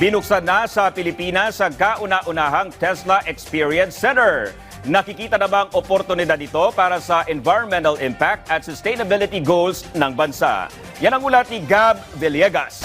Binuksan na sa Pilipinas ang kauna-unahang Tesla Experience Center. Nakikita na bang oportunidad ito para sa environmental impact at sustainability goals ng bansa? Yan ang ulat ni Gab Villegas.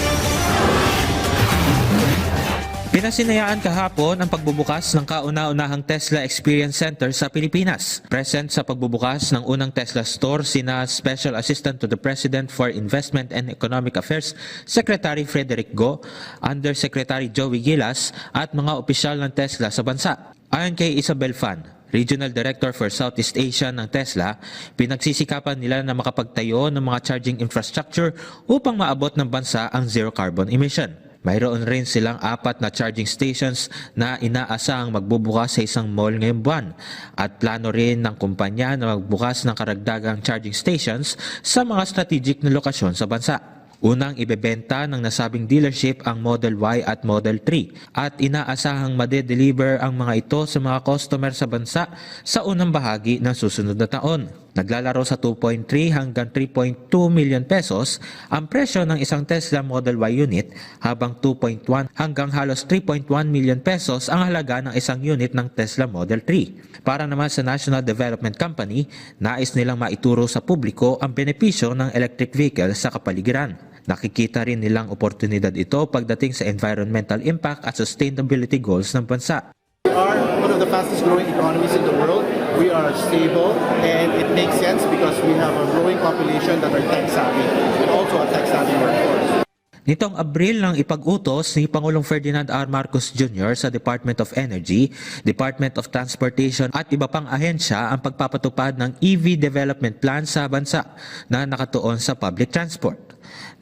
Pinasinayaan kahapon ang pagbubukas ng kauna-unahang Tesla Experience Center sa Pilipinas. Present sa pagbubukas ng unang Tesla store sina Special Assistant to the President for Investment and Economic Affairs, Secretary Frederick Go, Undersecretary Joey Gilas at mga opisyal ng Tesla sa bansa. Ayon kay Isabel Fan, Regional Director for Southeast Asia ng Tesla, pinagsisikapan nila na makapagtayo ng mga charging infrastructure upang maabot ng bansa ang zero carbon emission. Mayroon rin silang 4 na charging stations na inaasahang magbubukas sa isang mall ngayong buwan at plano rin ng kumpanya na magbukas ng karagdagang charging stations sa mga strategic na lokasyon sa bansa. Unang ibebenta ng nasabing dealership ang Model Y at Model 3 at inaasahang made-deliver ang mga ito sa mga customer sa bansa sa unang bahagi ng susunod na taon. Naglalaro sa 2.3 hanggang 3.2 million pesos ang presyo ng isang Tesla Model Y unit habang 2.1 hanggang halos 3.1 million pesos ang halaga ng isang unit ng Tesla Model 3. Para naman sa National Development Company, nais nilang maituro sa publiko ang benepisyo ng electric vehicle sa kapaligiran. Nakikita rin nilang oportunidad ito pagdating sa environmental impact at sustainability goals ng bansa. We are one of the fastest growing economies in the world. We are stable and it makes sense because we have a growing population that are tech-savvy and also a tech-savvy workforce. Nitong Abril nang ipag-utos ni Pangulong Ferdinand R. Marcos Jr. sa Department of Energy, Department of Transportation at iba pang ahensya ang pagpapatupad ng EV Development Plan sa bansa na nakatuon sa public transport.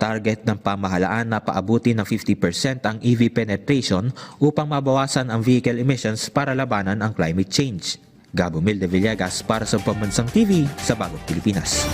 Target ng pamahalaan na paabuti ng 50% ang EV penetration upang mabawasan ang vehicle emissions para labanan ang climate change. Gabo Milde Villegas para sa Pambansang TV sa Bagong Pilipinas.